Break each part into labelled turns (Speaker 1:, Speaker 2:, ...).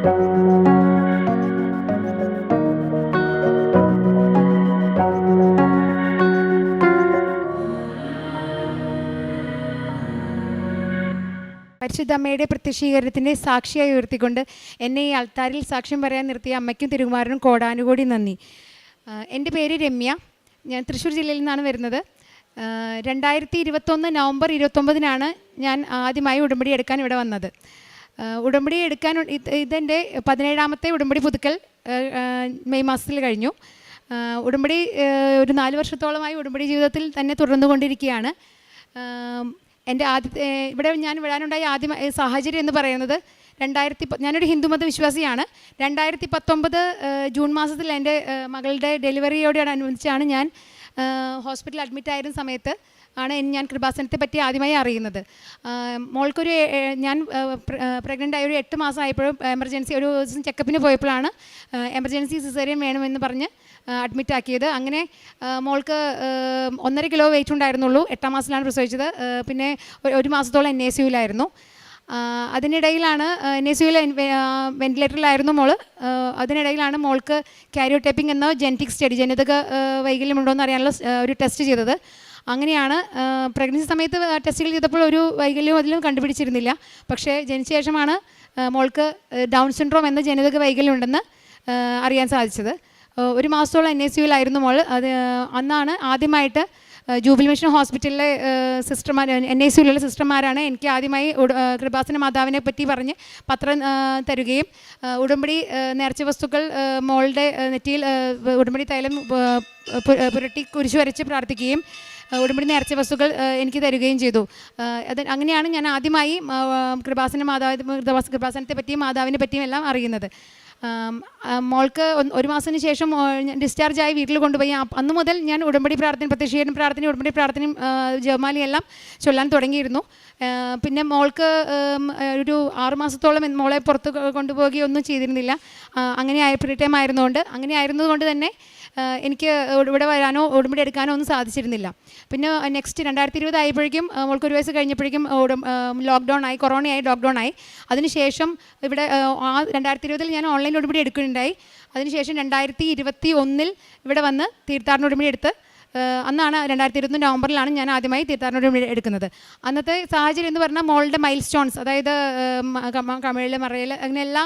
Speaker 1: പരിശുദ്ധ അമ്മയുടെ പ്രത്യക്ഷീകരണത്തിൻ്റെ സാക്ഷിയായി ഉയർത്തിക്കൊണ്ട് എന്നെ ഈ അൾത്താരിൽ സാക്ഷ്യം പറയാൻ നിർത്തിയ അമ്മയ്ക്കും തിരുകുമാരനും കോടാനുകോടി നന്ദി. എൻ്റെ പേര് രമ്യ. ഞാൻ തൃശ്ശൂർ ജില്ലയിൽ നിന്നാണ് വരുന്നത്. 2021 നവംബർ 29 ഞാൻ ആദ്യമായി ഉടമ്പടി എടുക്കാൻ ഇവിടെ വന്നത്. ഉടമ്പടി എടുക്കാൻ ഇതെൻ്റെ 17ാമത്തെ ഉടമ്പടി പുതുക്കൽ മെയ് മാസത്തിൽ കഴിഞ്ഞു. ഉടമ്പടി ഒരു 4 വർഷത്തോളമായി ഉടമ്പടി ജീവിതത്തിൽ തന്നെ തുടർന്നുകൊണ്ടിരിക്കുകയാണ്. എൻ്റെ ഇവിടെ ഞാൻ വിടാനുണ്ടായ സാഹചര്യം എന്ന് പറയുന്നത് ഞാനൊരു ഹിന്ദുമത വിശ്വാസിയാണ്. 2019 ജൂൺ മാസത്തിൽ എൻ്റെ മകളുടെ ഡെലിവറിയോടനുബന്ധിച്ചാണ് ഞാൻ ഹോസ്പിറ്റലിൽ അഡ്മിറ്റായിരുന്ന സമയത്ത് ഞാൻ കൃപാസനത്തെ പറ്റി ആദ്യമായി അറിയുന്നത്. മോൾക്കൊരു ഞാൻ പ്രഗ്നൻ്റ് ആയ ഒരു 8 മാസം ആയപ്പോഴും എമർജൻസി ഒരു ദിവസം ചെക്കപ്പിന് പോയപ്പോഴാണ് എമർജൻസി സിസേറിയൻ വേണമെന്ന് പറഞ്ഞ് അഡ്മിറ്റാക്കിയത്. അങ്ങനെ മോൾക്ക് 1.5 കിലോ വെയിറ്റ് ഉണ്ടായിരുന്നുള്ളൂ. 8ാം മാസത്തിലാണ് പ്രസവിച്ചത്. പിന്നെ 1 മാസത്തോളം NICUവിലായിരുന്നു. അതിനിടയിലാണ് NICUവിൽ വെൻറ്റിലേറ്ററിലായിരുന്നു മോൾ. അതിനിടയിലാണ് മോൾക്ക് കാരിയോടൈപ്പിംഗ് എന്ന ജനറ്റിക് സ്റ്റഡി, ജനിതക വൈകല്യമുണ്ടോ എന്ന് അറിയാനുള്ള ഒരു ടെസ്റ്റ് ചെയ്തത്. അങ്ങനെയാണ് പ്രഗ്നൻസി സമയത്ത് ടെസ്റ്റുകൾ ചെയ്തപ്പോൾ ഒരു വൈകല്യവും അതിലും കണ്ടുപിടിച്ചിരുന്നില്ല. പക്ഷേ ജനിച്ച ശേഷമാണ് മോൾക്ക് ഡൗൺ സിൻഡ്രോം എന്ന ജനിതക വൈകല്യം ഉണ്ടെന്ന് അറിയാൻ സാധിച്ചത്. 1 മാസത്തോളം NICUവിലായിരുന്നു മോൾ. അന്നാണ് ആദ്യമായിട്ട് ജൂബിലി മിഷൻ ഹോസ്പിറ്റലിലെ സിസ്റ്റർമാർ, NICUവിലുള്ള സിസ്റ്റർമാരാണ് എനിക്ക് ആദ്യമായി കൃപാസന മാതാവിനെ പറ്റി പറഞ്ഞ് പത്രം തരുകയും ഉടമ്പടി നേർച്ച വസ്തുക്കൾ മോളുടെ നെറ്റിയിൽ ഉടമ്പടി തൈലം പുരട്ടി കുരിശു വരച്ച് പ്രാർത്ഥിക്കുകയും ഉടമ്പടി നേർച്ച വസ്തുക്കൾ എനിക്ക് തരികയും ചെയ്തു. അങ്ങനെയാണ് ഞാൻ ആദ്യമായി കൃപാസനത്തെ പറ്റിയും മാതാവിനെ പറ്റിയും എല്ലാം അറിയുന്നത്. മോൾക്ക് 1 മാസത്തിന് ശേഷം ഡിസ്ചാർജായി വീട്ടിൽ കൊണ്ടുപോയി. അന്ന് മുതൽ ഞാൻ ഉടമ്പടി പ്രാർത്ഥന, പ്രത്യക്ഷീകരണ പ്രാർത്ഥന, ഉടമ്പടി പ്രാർത്ഥനയും ജപമാലയെല്ലാം ചൊല്ലാൻ തുടങ്ങിയിരുന്നു. പിന്നെ മോൾക്ക് ഒരു 6 മാസത്തോളം മോളെ പുറത്ത് കൊണ്ടുപോവുകയൊന്നും ചെയ്തിരുന്നില്ല. അങ്ങനെ ഫ്രീ ടൈം ആയിരുന്നുകൊണ്ട്, അങ്ങനെ ആയിരുന്നതുകൊണ്ട് തന്നെ എനിക്ക് ഇവിടെ വരാനോ ഉടമ്പടി എടുക്കാനോ ഒന്നും സാധിച്ചിരുന്നില്ല. പിന്നെ നെക്സ്റ്റ് 2020 ആയപ്പോഴേക്കും മോൾക്ക് 1 വയസ്സ് കഴിഞ്ഞപ്പോഴേക്കും ലോക്ക്ഡൗണായി, കൊറോണയായി, ലോക്ക്ഡൗണായി. അതിനുശേഷം ഇവിടെ 2020 ഞാൻ ഓൺലൈൻ ഉടമ്പടി എടുക്കുകയുണ്ടായി. അതിനുശേഷം 2021 ഇവിടെ വന്ന് തീർത്ഥാടന ഉടമ്പടി എടുത്ത് അന്നാണ് 2021 നവംബറിലാണ് ഞാൻ ആദ്യമായി തീർത്ഥാടന ഉടമ്പടി എടുക്കുന്നത്. അന്നത്തെ സാഹചര്യം എന്ന് പറഞ്ഞാൽ മോളുടെ മൈൽ സ്റ്റോൺസ്, അതായത് കമിഴിൽ, മറയിൽ, അങ്ങനെ എല്ലാ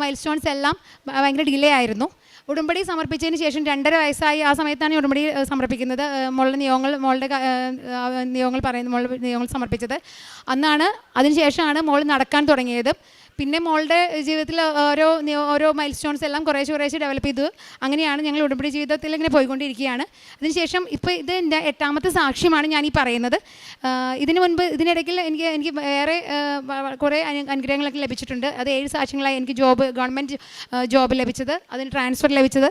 Speaker 1: മൈൽ സ്റ്റോൺസ് എല്ലാം ഭയങ്കര ഡിലേ ആയിരുന്നു. ഉടമ്പടി സമർപ്പിച്ചതിന് ശേഷം 2.5 വയസ്സായി. ആ സമയത്താണ് ഉടമ്പടി സമർപ്പിക്കുന്നത്. മോളുടെ നിയോഗങ്ങൾ സമർപ്പിച്ചത് അന്നാണ്. അതിനുശേഷമാണ് മോൾ നടക്കാൻ തുടങ്ങിയത്. പിന്നെ മോളുടെ ജീവിതത്തിൽ ഓരോ മൈൽ സ്റ്റോൺസ് എല്ലാം കുറേശ്ശെ ഡെവലപ്പ് ചെയ്തു. അങ്ങനെയാണ് ഞങ്ങൾ ഉടമ്പടി ജീവിതത്തിൽ ഇങ്ങനെ പോയിക്കൊണ്ടിരിക്കുകയാണ്. അതിനുശേഷം ഇപ്പോൾ ഇത് എൻ്റെ 8ാമത്തെ സാക്ഷ്യമാണ് ഞാൻ ഈ പറയുന്നത്. ഇതിനിടയ്ക്ക് എനിക്ക് വേറെ കുറേ അനുഗ്രഹങ്ങളൊക്കെ ലഭിച്ചിട്ടുണ്ട്. അത് 7 സാക്ഷ്യങ്ങളായി. എനിക്ക് ഗവൺമെൻറ് ജോബ് ലഭിച്ചത്, അതിന് ട്രാൻസ്ഫർ ലഭിച്ചത്,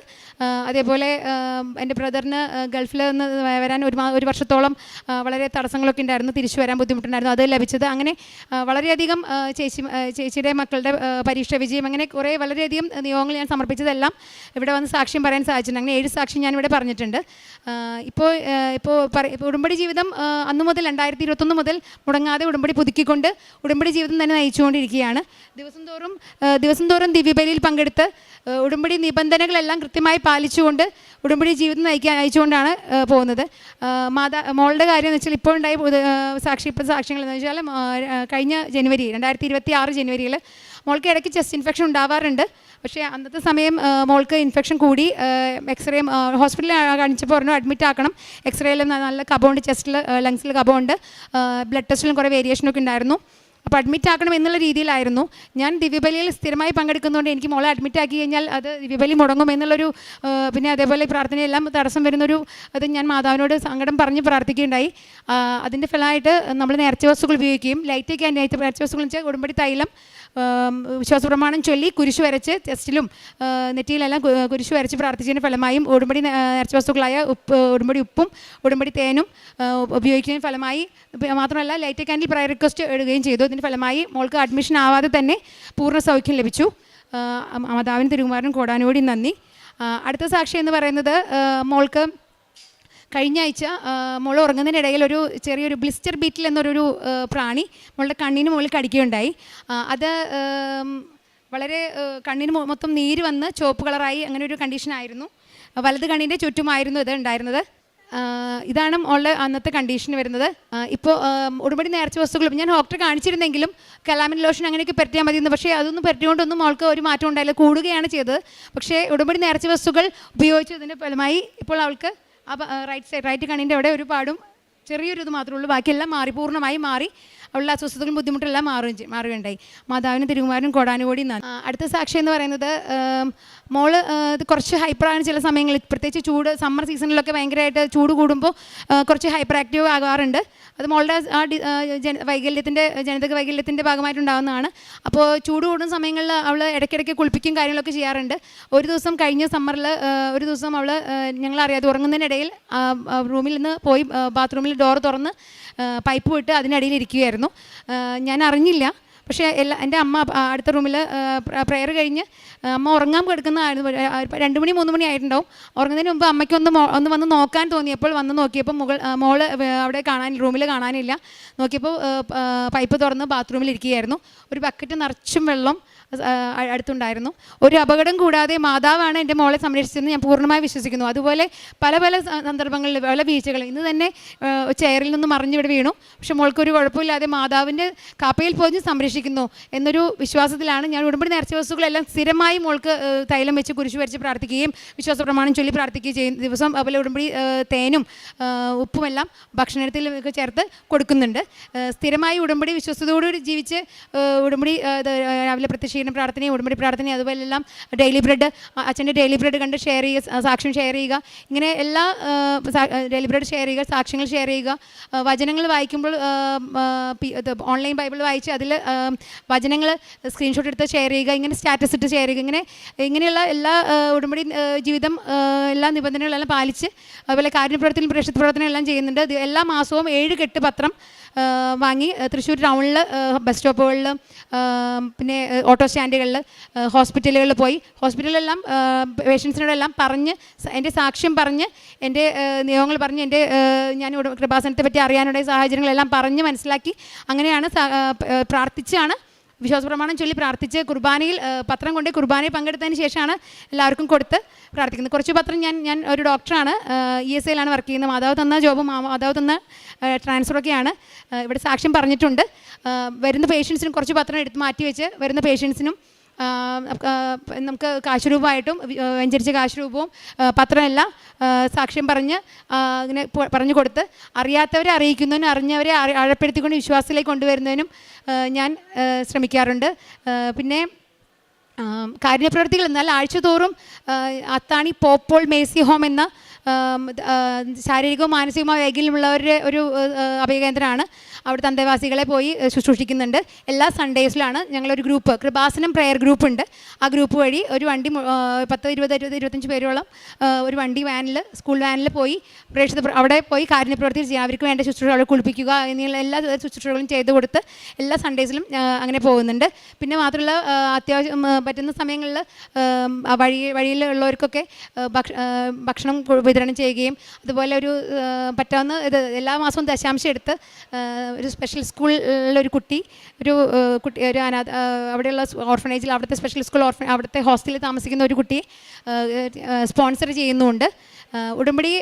Speaker 1: അതേപോലെ എൻ്റെ ബ്രദറിന് ഗൾഫിൽ നിന്ന് വരാൻ 1 വർഷത്തോളം വളരെ തടസ്സങ്ങളൊക്കെ ഉണ്ടായിരുന്നു, തിരിച്ചു വരാൻ ബുദ്ധിമുട്ടുണ്ടായിരുന്നു, അത് ലഭിച്ചത്. അങ്ങനെ വളരെയധികം ചേച്ചിയുടെ മക്കളുടെ പരീക്ഷ വിജയം, അങ്ങനെ കുറേ വളരെയധികം നിയോഗങ്ങൾ ഞാൻ സമർപ്പിച്ചതെല്ലാം ഇവിടെ വന്ന് സാക്ഷ്യം പറയാൻ സാധിച്ചിട്ടുണ്ട്. അങ്ങനെ 7 സാക്ഷ്യം ഞാനിവിടെ പറഞ്ഞിട്ടുണ്ട്. ഇപ്പോൾ ഉടമ്പടി ജീവിതം അന്നു മുതൽ 2021 മുതൽ മുടങ്ങാതെ ഉടമ്പടി പുതുക്കിക്കൊണ്ട് ഉടമ്പടി ജീവിതം തന്നെ നയിച്ചുകൊണ്ടിരിക്കുകയാണ്. ദിവസം തോറും ദിവ്യബലിയിൽ പങ്കെടുത്ത് ഉടമ്പടി നിബന്ധനകളെല്ലാം കൃത്യമായി പാലിച്ചുകൊണ്ട് ഉടമ്പടി ജീവിതം നയിച്ചുകൊണ്ടാണ് പോകുന്നത്. മോളുടെ കാര്യം എന്ന് വെച്ചാൽ ഇപ്പോൾ ഉണ്ടായ സാക്ഷ്യങ്ങൾ എന്ന് വെച്ചാൽ കഴിഞ്ഞ 2026 ജനുവരിയിൽ മോൾക്ക് ഇടയ്ക്ക് ചെസ്റ്റ് ഇൻഫെക്ഷൻ ഉണ്ടാവാറുണ്ട്. പക്ഷേ അന്നത്തെ സമയം മോൾക്ക് ഇൻഫെക്ഷൻ കൂടി. എക്സ്റേ ഹോസ്പിറ്റലിൽ കാണിച്ചപ്പോൾ പറഞ്ഞു അഡ്മിറ്റ് ആക്കണം. എക്സ്റേയിൽ നല്ല കബമുണ്ട്, ചെസ്റ്റിൽ ലങ്സിൽ കബമുണ്ട്, ബ്ലഡ് ടെസ്റ്റിലും കുറേ വേരിയേഷനൊക്കെ ഉണ്ടായിരുന്നു. അപ്പോൾ അഡ്മിറ്റ് ആക്കണം എന്നുള്ള രീതിയിലായിരുന്നു. ഞാൻ ദിവ്യബലിയിൽ സ്ഥിരമായി പങ്കെടുക്കുന്നതുകൊണ്ട് എനിക്ക് മോളെ അഡ്മിറ്റ് ആക്കി കഴിഞ്ഞാൽ അത് ദിവ്യബലി മുടങ്ങും എന്നുള്ളൊരു, പിന്നെ അതേപോലെ പ്രാർത്ഥനയെല്ലാം തടസ്സം വരുന്നൊരു അത് ഞാൻ മാതാവിനോട് സങ്കടം പറഞ്ഞ് പ്രാർത്ഥിക്കുകയുണ്ടായി. അതിൻ്റെ ഫലമായിട്ട് നമ്മൾ നേർച്ച വസ്തുക്കൾ ഉപയോഗിക്കുകയും ലൈറ്റൊക്കെ നേർച്ച വസ്തുക്കൾ വെച്ചാൽ ഉടമ്പടി തൈലം വിശ്വാസപ്രമാണം ചൊല്ലി കുരിശു വരച്ച് ടെസ്റ്റിലും നെറ്റിയിലെല്ലാം കുരിശു വരച്ച് പ്രാർത്ഥിച്ചതിൻ്റെ ഫലമായും ഉടമ്പടി നേർച്ച വസ്തുക്കളായ ഉടമ്പടി ഉപ്പും ഉടമ്പടി തേനും ഉപയോഗിക്കുന്നതിന് ഫലമായി മാത്രമല്ല ലൈറ്റ് ക്യാൻഡിൽ പ്രയർ റിക്വസ്റ്റ് ഇടുകയും ചെയ്തു. ഇതിൻ്റെ ഫലമായി മോൾക്ക് അഡ്മിഷൻ ആവാതെ തന്നെ പൂർണ്ണ സൗഖ്യം ലഭിച്ചു. മാതാവിന് തിരുകുമാരനും കോടാനുകോടി നന്ദി. അടുത്ത സാക്ഷി എന്ന് പറയുന്നത് മോൾക്ക് കഴിഞ്ഞ ആഴ്ച മോൾ ഉറങ്ങുന്നതിനിടയിൽ ചെറിയൊരു ബ്ലിസ്റ്റർ ബീറ്റിൽ എന്നൊരു പ്രാണി മോളുടെ കണ്ണിന് മുകളിൽ കടിക്കുകയുണ്ടായി. അത് വളരെ കണ്ണിന് മൊത്തം നീര് വന്ന് ചുവപ്പ് കളറായി അങ്ങനെ ഒരു കണ്ടീഷനായിരുന്നു. വലത് കണ്ണിൻ്റെ ചുറ്റുമായിരുന്നു ഇത് ഉണ്ടായിരുന്നത്. ഇതാണ് മോളുടെ അന്നത്തെ കണ്ടീഷൻ വരുന്നത്. ഇപ്പോൾ ഉടമ്പടി നേർച്ച വസ്തുക്കൾ ഞാൻ ഡോക്ടറെ കാണിച്ചിരുന്നെങ്കിലും കലാമിൻ ലോഷൻ അങ്ങനെയൊക്കെ പരത്തിയാൽ മതിയെന്ന്, പക്ഷേ അതൊന്നും പരത്തിയോണ്ടൊന്നും മോൾക്ക് ഒരു മാറ്റം ഉണ്ടായില്ല, കൂടുകയാണ് ചെയ്തത്. പക്ഷേ ഉടമ്പടി നേർച്ച വസ്തുക്കൾ ഉപയോഗിച്ചതിൻ്റെ ഫലമായി ഇപ്പോൾ അവൾക്ക് റൈറ്റ് കണ്ണിൻ്റെ അവിടെ ഒരു പാടും ചെറിയൊരു ഇത് മാത്രമേ ഉള്ളൂ, ബാക്കിയെല്ലാം മാറി, പൂർണ്ണമായി മാറി. അവളുടെ അസ്വസ്ഥതകളും ബുദ്ധിമുട്ടെല്ലാം മാറുകയുണ്ടായി. മാതാവിനും തിരുകുമാരനും കോടാനുകോടി നന്ദി. അടുത്ത സാക്ഷി എന്ന് പറയുന്നത് മോള് ഇത് കുറച്ച് ഹൈപ്പറാണ് ചില സമയങ്ങളിൽ, പ്രത്യേകിച്ച് ചൂട് സമ്മർ സീസണിലൊക്കെ ഭയങ്കരമായിട്ട് ചൂട് കൂടുമ്പോൾ കുറച്ച് ഹൈപ്പർ ആക്റ്റീവ് ആകാറുണ്ട്. അത് മോളുടെ ആ ജനിതക വൈകല്യത്തിൻ്റെ ഭാഗമായിട്ടുണ്ടാകുന്നതാണ്. അപ്പോൾ ചൂട് കൂടുന്ന സമയങ്ങളിൽ അവൾ ഇടയ്ക്കിടയ്ക്ക് കുളിപ്പിക്കും കാര്യങ്ങളൊക്കെ ചെയ്യാറുണ്ട്. ഒരു ദിവസം കഴിഞ്ഞ സമ്മറിൽ ഒരു ദിവസം അവൾ ഞങ്ങളറിയാതെ ഉറങ്ങുന്നതിനിടയിൽ റൂമിൽ നിന്ന് പോയി ബാത്റൂമിൽ ഡോർ തുറന്ന് പൈപ്പ് വിട്ട് അതിനടിയിൽ ഇരിക്കുകയായിരുന്നു. ഞാൻ അറിഞ്ഞില്ല. പക്ഷേ എൻ്റെ അമ്മ അടുത്ത റൂമിൽ പ്രെയർ കഴിഞ്ഞ് അമ്മ ഉറങ്ങാൻ കിടക്കുന്നതായിരുന്നു. 2 മണി 3 മണി ആയിട്ടുണ്ടാവും. ഉറങ്ങുന്നതിന് മുമ്പ് അമ്മയ്ക്ക് ഒന്ന് വന്ന് നോക്കാൻ തോന്നിയപ്പോൾ വന്ന് നോക്കിയപ്പോൾ മോള് അവിടെ റൂമിൽ കാണാനില്ല. നോക്കിയപ്പോൾ പൈപ്പ് തുറന്ന് ബാത്റൂമിൽ ഇരിക്കുകയായിരുന്നു. ഒരു ബക്കറ്റ് നിറച്ചും വെള്ളം അടുത്തുണ്ടായിരുന്നു. ഒരു അപകടം കൂടാതെ മാതാവാണ് എൻ്റെ മോളെ സംരക്ഷിച്ചതെന്ന് ഞാൻ പൂർണ്ണമായി വിശ്വസിക്കുന്നു. അതുപോലെ പല സന്ദർഭങ്ങളിൽ പല വീഴ്ചകൾ, ഇന്ന് തന്നെ ചെയറിൽ നിന്ന് മറിഞ്ഞിവിടെ വീണു, പക്ഷെ മോൾക്കൊരു കുഴപ്പമില്ലാതെ മാതാവിൻ്റെ കാപ്പയിൽ പോയി സംരക്ഷിക്കുന്നു എന്നൊരു വിശ്വാസത്തിലാണ് ഞാൻ ഉടമ്പടി നേർച്ച വസ്തുക്കളെല്ലാം സ്ഥിരമായി മോൾക്ക് തൈലം വെച്ച് കുരിശു വരച്ച് പ്രാർത്ഥിക്കുകയും വിശ്വാസ പ്രമാണം ചൊല്ലി പ്രാർത്ഥിക്കുകയും ചെയ്യും. ദിവസം അതുപോലെ ഉടമ്പടി തേനും ഉപ്പുമെല്ലാം ഭക്ഷണത്തിലൊക്കെ ചേർത്ത് കൊടുക്കുന്നുണ്ട്. സ്ഥിരമായി ഉടമ്പടി വിശ്വസതയോടുകൂടി ജീവിച്ച് ഉടമ്പടി രാവിലെ പ്രത്യക്ഷീകരണ പ്രാർത്ഥനയും ഉടമ്പടി പ്രാർത്ഥനയും അതുപോലെ എല്ലാം ഡെയിലി ബ്രെഡ്, അച്ഛൻ്റെ ഡെയിലി ബ്രെഡ് കണ്ട് ഷെയർ ചെയ്യുക, സാക്ഷ്യം ഷെയർ ചെയ്യുക, ഇങ്ങനെ എല്ലാ ഡെയിലി ബ്രെഡ് ഷെയർ ചെയ്യുക, സാക്ഷ്യങ്ങൾ ഷെയർ ചെയ്യുക, വചനങ്ങൾ വായിക്കുമ്പോൾ ഓൺലൈൻ ബൈബിൾ വായിച്ച് അതിൽ വചനങ്ങൾ സ്ക്രീൻഷോട്ട് എടുത്ത് ഷെയർ ചെയ്യുക, ഇങ്ങനെ സ്റ്റാറ്റസ് ഇട്ട് ഷെയർ ചെയ്യുക, ഇങ്ങനെയുള്ള എല്ലാ ഉടമ്പടി ജീവിതം എല്ലാ നിബന്ധനകളെല്ലാം പാലിച്ച് അതുപോലെ കാരുണ്യപ്രവർത്തനം പ്രേക്ഷിത പ്രവർത്തനം എല്ലാം ചെയ്യുന്നുണ്ട്. എല്ലാ മാസവും 7 കെട്ട് പത്രം വാങ്ങി തൃശ്ശൂർ ടൗണിൽ ബസ് സ്റ്റോപ്പുകളിൽ പിന്നെ ഓട്ടോ സ്റ്റാൻഡുകളിൽ ഹോസ്പിറ്റലുകളിൽ പോയി ഹോസ്പിറ്റലിലെല്ലാം പേഷ്യൻസിനോടെല്ലാം പറഞ്ഞ് എൻ്റെ സാക്ഷ്യം പറഞ്ഞ് എൻ്റെ നിയമങ്ങൾ പറഞ്ഞ് എൻ്റെ ഞാൻ കൃപാസനത്തെ പറ്റി അറിയാനുള്ള സാഹചര്യങ്ങളെല്ലാം പറഞ്ഞ് മനസ്സിലാക്കി അങ്ങനെയാണ് പ്രാർത്ഥിച്ചാണ് വിശ്വാസ പ്രമാണം ചൊല്ലി പ്രാർത്ഥിച്ച് കുർബാനയിൽ പത്രം കൊണ്ട് കുർബാനയിൽ പങ്കെടുത്തതിന് ശേഷമാണ് എല്ലാവർക്കും കൊടുത്ത് പ്രാർത്ഥിക്കുന്നത്. കുറച്ച് പത്രം ഞാൻ ഒരു ഡോക്ടറാണ്, ESIയിലാണ് വർക്ക് ചെയ്യുന്നത്. മാതാവ് തന്ന ജോബും മാതാവ് തന്ന ട്രാൻസ്ഫറൊക്കെയാണ്. ഇവിടെ സാക്ഷ്യം പറഞ്ഞിട്ടുണ്ട്. വരുന്ന പേഷ്യൻസിനും കുറച്ച് പത്രം എടുത്ത് മാറ്റി വെച്ച് വരുന്ന പേഷ്യൻസിനും നമുക്ക് കാശുരൂപമായിട്ടും വെഞ്ചരിച്ച കാശുരൂപവും പത്രമെല്ലാം സാക്ഷ്യം പറഞ്ഞ് ഇങ്ങനെ പറഞ്ഞു കൊടുത്ത് അറിയാത്തവരെ അറിയിക്കുന്നതിനും അറിഞ്ഞവരെ ആഴപ്പെടുത്തിക്കൊണ്ട് വിശ്വാസത്തിലേക്ക് കൊണ്ടുവരുന്നതിനും ഞാൻ ശ്രമിക്കാറുണ്ട്. പിന്നെ കാരുണ്യപ്രവർത്തികൾ എന്നാൽ ആഴ്ചതോറും അത്താണി പോപ്പോൾ മേഴ്സി ഹോം എന്ന ശാരീരികവും മാനസികവുമായ വൈകല്യമുള്ളവരുടെ ഒരു അഭയകേന്ദ്രമാണ്. അവിടുത്തെ അന്തേവാസികളെ പോയി ശുശ്രൂഷിക്കുന്നുണ്ട്. എല്ലാ സൺഡേസിലാണ് ഞങ്ങളൊരു ഗ്രൂപ്പ് കൃപാസനം പ്രെയർ ഗ്രൂപ്പ് ഉണ്ട്. ആ ഗ്രൂപ്പ് വഴി ഒരു വണ്ടി 10-20-25 പേരോളം ഒരു വണ്ടി സ്കൂൾ വാനിൽ പോയി അവിടെ പോയി കാരുണ്യപ്രവർത്തി ചെയ്യുക, അവർക്ക് വേണ്ട ശുശ്രൂഷകൾ കുളിപ്പിക്കുക എന്നുള്ള എല്ലാ ശുശ്രൂഷകളും ചെയ്തു കൊടുത്ത് എല്ലാ സൺഡേസിലും അങ്ങനെ പോകുന്നുണ്ട്. പിന്നെ മാത്രമല്ല അത്യാവശ്യം പറ്റുന്ന സമയങ്ങളിൽ വഴിയിലുള്ളവർക്കൊക്കെ ഭക്ഷണം വിതരണം ചെയ്യുകയും അതുപോലെ ഒരു പറ്റാവുന്ന ഇത് എല്ലാ മാസവും ദശാംശം എടുത്ത് ഒരു സ്പെഷ്യൽ സ്കൂളിലൊരു കുട്ടി ഒരു അവിടെയുള്ള ഓർഫനേജിൽ അവിടുത്തെ സ്പെഷ്യൽ സ്കൂൾ അവിടുത്തെ ഹോസ്റ്റലിൽ താമസിക്കുന്ന ഒരു കുട്ടിയെ സ്പോൺസർ ചെയ്യുന്നുമുണ്ട്. ഉടമ്പടി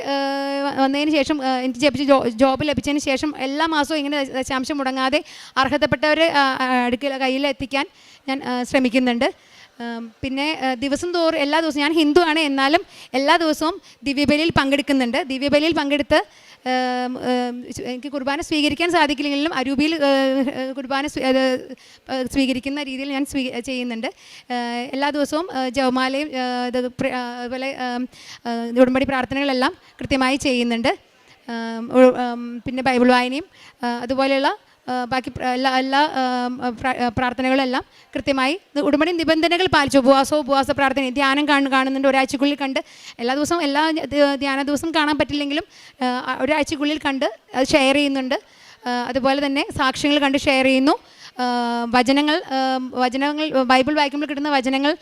Speaker 1: വന്നതിന് ശേഷം എനിക്ക് ജോബ് ലഭിച്ചതിന് ശേഷം എല്ലാ മാസവും ഇങ്ങനെ ദശാംശം മുടങ്ങാതെ അർഹതപ്പെട്ടവരെ കയ്യിലെത്തിക്കാൻ ഞാൻ ശ്രമിക്കുന്നുണ്ട്. പിന്നെ ദിവസം തോറും എല്ലാ ദിവസവും ഞാൻ ഹിന്ദുവാണ്, എന്നാലും എല്ലാ ദിവസവും ദിവ്യബലിയിൽ പങ്കെടുക്കുന്നുണ്ട്. ദിവ്യബലിയിൽ പങ്കെടുത്ത് എനിക്ക് കുർബാന സ്വീകരിക്കാൻ സാധിക്കില്ലെങ്കിലും അരൂപിയിൽ കുർബാന സ്വീകരിക്കുന്ന രീതിയിൽ ഞാൻ ചെയ്യുന്നുണ്ട്. എല്ലാ ദിവസവും ജപമാലയും അതുപോലെ ഉടമ്പടി പ്രാർത്ഥനകളെല്ലാം കൃത്യമായി ചെയ്യുന്നുണ്ട്. പിന്നെ ബൈബിൾ വായനയും അതുപോലെയുള്ള ബാക്കി എല്ലാ പ്രാർത്ഥനകളെല്ലാം കൃത്യമായി ഉടമ്പടി നിബന്ധനകൾ പാലിച്ചു. ഉപവാസ പ്രാർത്ഥന ധ്യാനം കാണുന്നുണ്ട്. ഒരാഴ്ചക്കുള്ളിൽ കണ്ട് എല്ലാ ദിവസവും ധ്യാന ദിവസം കാണാൻ പറ്റില്ലെങ്കിലും ഒരാഴ്ചക്കുള്ളിൽ കണ്ട് അത് ഷെയർ ചെയ്യുന്നുണ്ട്. അതുപോലെ തന്നെ സാക്ഷ്യങ്ങൾ കണ്ട് ഷെയർ ചെയ്യുന്നു. വചനങ്ങൾ ബൈബിൾ വായിക്കുമ്പോൾ കിട്ടുന്ന വചനങ്ങൾ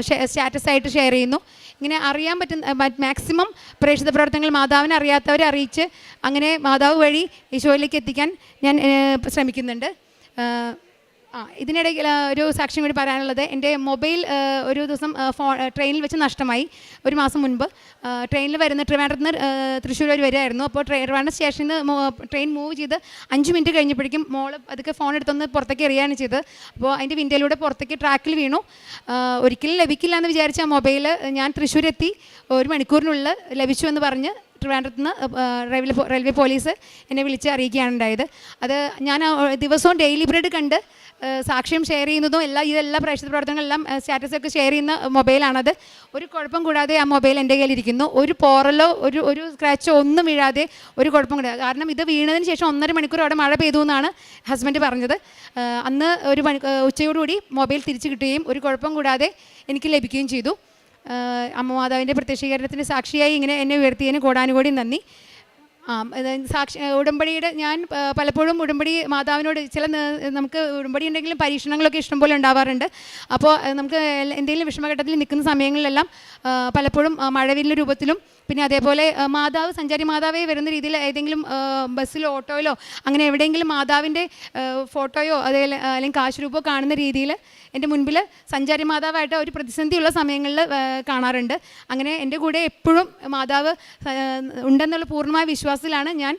Speaker 1: സ്റ്റാറ്റസായിട്ട് ഷെയർ ചെയ്യുന്നു. ഇങ്ങനെ അറിയാൻ പറ്റുന്ന മാക്സിമം പ്രേക്ഷിത പ്രവർത്തനങ്ങൾ മാതാവിനെ അറിയാത്തവരെ അറിയിച്ച് അങ്ങനെ മാതാവ് വഴി ഈശോയിലേക്ക് എത്തിക്കാൻ ഞാൻ ശ്രമിക്കുന്നുണ്ട്. ഇതിനിടയിൽ ഒരു സാക്ഷ്യം കൂടി പറയാനുള്ളത്, എൻ്റെ മൊബൈൽ ഒരു ദിവസം ട്രെയിനിൽ വെച്ച് നഷ്ടമായി. ഒരു മാസം മുൻപ് ട്രെയിനിൽ വരുന്ന ട്രിവാൻഡ്രത്ത് നിന്ന് തൃശ്ശൂർ വരെ വരുമായിരുന്നു. അപ്പോൾ ട്രിവാൻഡ്രം സ്റ്റേഷനിൽ നിന്ന് ട്രെയിൻ മൂവ് ചെയ്ത് 5 മിനിറ്റ് കഴിഞ്ഞപ്പോഴേക്കും മോള് അതൊക്കെ ഫോൺ എടുത്തൊന്ന് പുറത്തേക്ക് എറിയാണ് ചെയ്തത്. അപ്പോൾ അതിൻ്റെ വിൻഡോയിലൂടെ പുറത്തേക്ക് ട്രാക്കിൽ വീണു. ഒരിക്കലും ലഭിക്കില്ല എന്ന് വിചാരിച്ച ആ മൊബൈൽ ഞാൻ തൃശ്ശൂരെത്തി 1 മണിക്കൂറിനുള്ളിൽ ലഭിച്ചു എന്ന് പറഞ്ഞ് ട്രിവാൻഡ്രത്ത് നിന്ന് റെയിൽവേ പോലീസ് എന്നെ വിളിച്ച് അറിയിക്കുകയാണ് ഉണ്ടായത്. അത് ഞാൻ ദിവസവും ഡെയിലി ബ്രെഡ് കണ്ട് സാക്ഷ്യം ഷെയർ ചെയ്യുന്നതും ഇതെല്ലാം പ്രേക്ഷിത പ്രവർത്തനങ്ങളെല്ലാം സ്റ്റാറ്റസൊക്കെ ഷെയർ ചെയ്യുന്ന മൊബൈലാണത്. ഒരു കുഴപ്പം കൂടാതെ ആ മൊബൈൽ എൻ്റെ കയ്യിലിരിക്കുന്നു. ഒരു പോറലോ ഒരു സ്ക്രാച്ചോ ഒന്നും വീഴാതെ, ഒരു കുഴപ്പം കൂടാതെ. കാരണം ഇത് വീണതിന് ശേഷം 1.5 മണിക്കൂർ അവിടെ മഴ പെയ്തു എന്നാണ് ഹസ്ബൻഡ് പറഞ്ഞത്. അന്ന് ഉച്ചയോടുകൂടി മൊബൈൽ തിരിച്ചു കിട്ടുകയും ഒരു കുഴപ്പം കൂടാതെ എനിക്ക് ലഭിക്കുകയും ചെയ്തു. അമ്മ മാതാവിൻ്റെ പ്രത്യക്ഷീകരണത്തിന് സാക്ഷിയായി ഇങ്ങനെ എന്നെ ഉയർത്തിയതിന് കോടാനുകോടി നന്ദി. ഉടമ്പടിയുടെ ഞാൻ പലപ്പോഴും ഉടമ്പടി മാതാവിനോട് നമുക്ക് ഉടമ്പടി ഉണ്ടെങ്കിലും പരീക്ഷണങ്ങളൊക്കെ ഇഷ്ടംപോലെ ഉണ്ടാവാറുണ്ട്. അപ്പോൾ നമുക്ക് എന്തെങ്കിലും വിഷമഘട്ടത്തിൽ നിൽക്കുന്ന സമയങ്ങളിലെല്ലാം പലപ്പോഴും മഴവില്ലിൻ്റെ രൂപത്തിലും പിന്നെ അതേപോലെ മാതാവ് സഞ്ചാരി മാതാവേ വരുന്ന രീതിയിൽ ഏതെങ്കിലും ബസ്സിലോ ഓട്ടോയിലോ അങ്ങനെ എവിടെയെങ്കിലും മാതാവിൻ്റെ ഫോട്ടോയോ അല്ലെങ്കിൽ കാശ് രൂപമോ കാണുന്ന രീതിയിൽ എൻ്റെ മുൻപിൽ സഞ്ചാരി മാതാവായിട്ട് ഒരു പ്രതിസന്ധിയുള്ള സമയങ്ങളിൽ കാണാറുണ്ട്. അങ്ങനെ എൻ്റെ കൂടെ എപ്പോഴും മാതാവ് ഉണ്ടെന്നുള്ള പൂർണ്ണമായ വിശ്വാസത്തിലാണ് ഞാൻ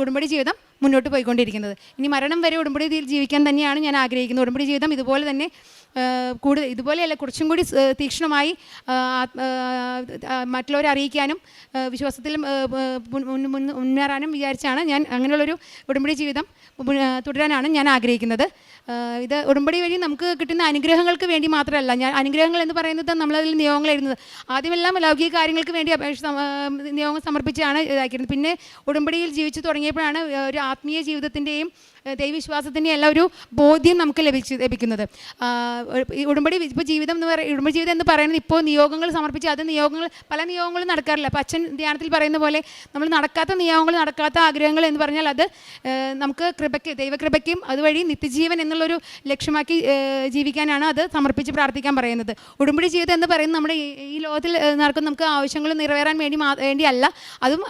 Speaker 1: ഉടമ്പടി ജീവിതം മുന്നോട്ട് പോയിക്കൊണ്ടിരിക്കുന്നത്. ഇനി മരണം വരെ ഉടമ്പടി ജീവിക്കാൻ തന്നെയാണ് ഞാൻ ആഗ്രഹിക്കുന്നത്. ഉടമ്പടി ജീവിതം ഇതുപോലെ തന്നെ ഇതുപോലെയല്ല, കുറച്ചും കൂടി തീക്ഷ്ണമായി മറ്റുള്ളവരെ അറിയിക്കാനും വിശ്വാസത്തിൽ മുന്നേറാനും വിചാരിച്ചാണ് ഞാൻ അങ്ങനെയുള്ളൊരു ഉടമ്പടി ജീവിതം തുടരാനാണ് ഞാൻ ആഗ്രഹിക്കുന്നത്. ഇത് ഉടമ്പടി വഴി നമുക്ക് കിട്ടുന്ന അനുഗ്രഹങ്ങൾക്ക് വേണ്ടി മാത്രമല്ല. അനുഗ്രഹങ്ങൾ എന്ന് പറയുന്നത് നമ്മളതിൽ നിയോഗങ്ങൾ എഴുതുന്നത്. ആദ്യമെല്ലാം ലൗകിക കാര്യങ്ങൾക്ക് വേണ്ടി നിയോഗം സമർപ്പിച്ചാണ് ഇതാക്കിയിരുന്നത്. പിന്നെ ഉടമ്പടിയിൽ ജീവിച്ചു തുടങ്ങിയപ്പോഴാണ് ഒരു ആത്മീയ ജീവിതത്തിൻ്റെയും ദൈവവിശ്വാസത്തിൻ്റെയും എല്ലാം ഒരു ബോധ്യം നമുക്ക് ലഭിക്കുന്നത്. ഉടമ്പടി ഇപ്പോൾ ജീവിതം ഉടമ്പടി ജീവിതം എന്ന് പറയുന്നത് ഇപ്പോൾ നിയോഗങ്ങൾ സമർപ്പിച്ച് പല നിയോഗങ്ങളും നടക്കാറില്ല. അപ്പോൾ അച്ഛൻ ധ്യാനത്തിൽ പറയുന്ന പോലെ നമ്മൾ നടക്കാത്ത നിയോഗങ്ങൾ, നടക്കാത്ത ആഗ്രഹങ്ങൾ എന്ന് പറഞ്ഞാൽ അത് നമുക്ക് ദൈവകൃപയ്ക്കും അതുവഴി നിത്യജീവൻ എന്നുള്ളൊരു ലക്ഷ്യമാക്കി ജീവിക്കാനാണ് അത് സമർപ്പിച്ച് പ്രാർത്ഥിക്കാൻ പറയുന്നത്. ഉടമ്പടി ജീവിതം എന്ന് പറയുന്നത് നമ്മുടെ ഈ ലോകത്തിൽ നടക്കുന്ന നമുക്ക് ആവശ്യങ്ങൾ നിറവേറാൻ വേണ്ടിയല്ല.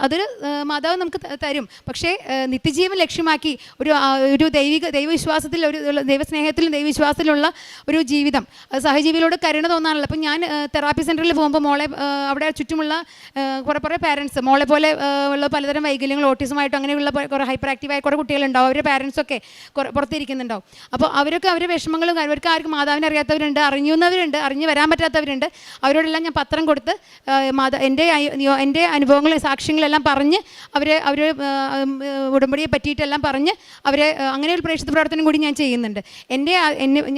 Speaker 1: അതൊരു മാതാവ് നമുക്ക് തരും. പക്ഷേ നിത്യജീവൻ ലക്ഷ്യമാക്കി ഒരു ദൈവവിശ്വാസത്തിൽ, ഒരു ദൈവസ്നേഹത്തിലും ദൈവവിശ്വാസത്തിലുള്ള ഒരു ജീവിതം, അത് സഹജീവികളോട് കരുണ തോന്നാറില്ല. അപ്പം ഞാൻ തെറാപ്പി സെൻറ്ററിൽ പോകുമ്പോൾ മോളെ അവിടെ ചുറ്റുമുള്ള കുറേ പാരൻസ് മോളെ പോലെ ഉള്ള പലതരം വൈകല്യങ്ങൾ, ഓട്ടിസമായിട്ടും അങ്ങനെയുള്ള കുറേ ഹൈപ്പർ ആക്റ്റീവായ കുറേ കുട്ടികളുണ്ടാവും. അവരുടെ പാരൻസൊക്കെ പുറത്തിരിക്കുന്നുണ്ടാവും. അപ്പോൾ അവരൊക്കെ അവരുടെ വിഷമങ്ങളും അവർക്ക് ആർക്കും മാതാവിനെ അറിയാത്തവരുണ്ട്, അറിഞ്ഞു വരാൻ പറ്റാത്തവരുണ്ട്. അവരോടെല്ലാം ഞാൻ പത്രം കൊടുത്ത് എൻ്റെ അനുഭവങ്ങൾ, സാക്ഷ്യങ്ങളെല്ലാം പറഞ്ഞ് അവരെ ഉടമ്പടിയെ പറ്റിയിട്ടെല്ലാം പറഞ്ഞ് അവരെ അങ്ങനെ ഒരു പ്രേക്ഷിത പ്രവർത്തനം കൂടി ഞാൻ ചെയ്യുന്നുണ്ട്.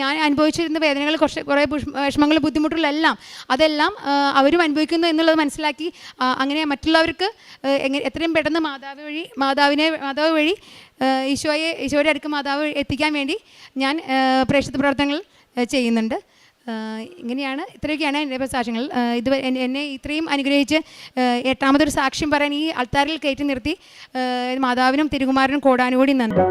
Speaker 1: ഞാൻ അനുഭവിച്ചിരുന്ന വേദനകൾ, കുറേ വിഷമങ്ങൾ, ബുദ്ധിമുട്ടുകളെല്ലാം അതെല്ലാം അവരും അനുഭവിക്കുന്നു എന്നുള്ളത് മനസ്സിലാക്കി അങ്ങനെ മറ്റുള്ളവർക്ക് എത്രയും പെട്ടെന്ന് മാതാവ് വഴി ഈശോയുടെ അടുക്ക് മാതാവ് എത്തിക്കാൻ വേണ്ടി ഞാൻ പ്രേക്ഷിത പ്രവർത്തനങ്ങൾ ചെയ്യുന്നുണ്ട്. ഇത്രയൊക്കെയാണ് എൻ്റെ സാക്ഷ്യങ്ങൾ. എന്നെ ഇത്രയും അനുഗ്രഹിച്ച് 8ാമതൊരു സാക്ഷ്യം പറയാൻ ഈ അൾത്താരിൽ കയറ്റി നിർത്തി മാതാവിനും തിരുകുമാരനും കോടാനുകൂടി നന്ദി.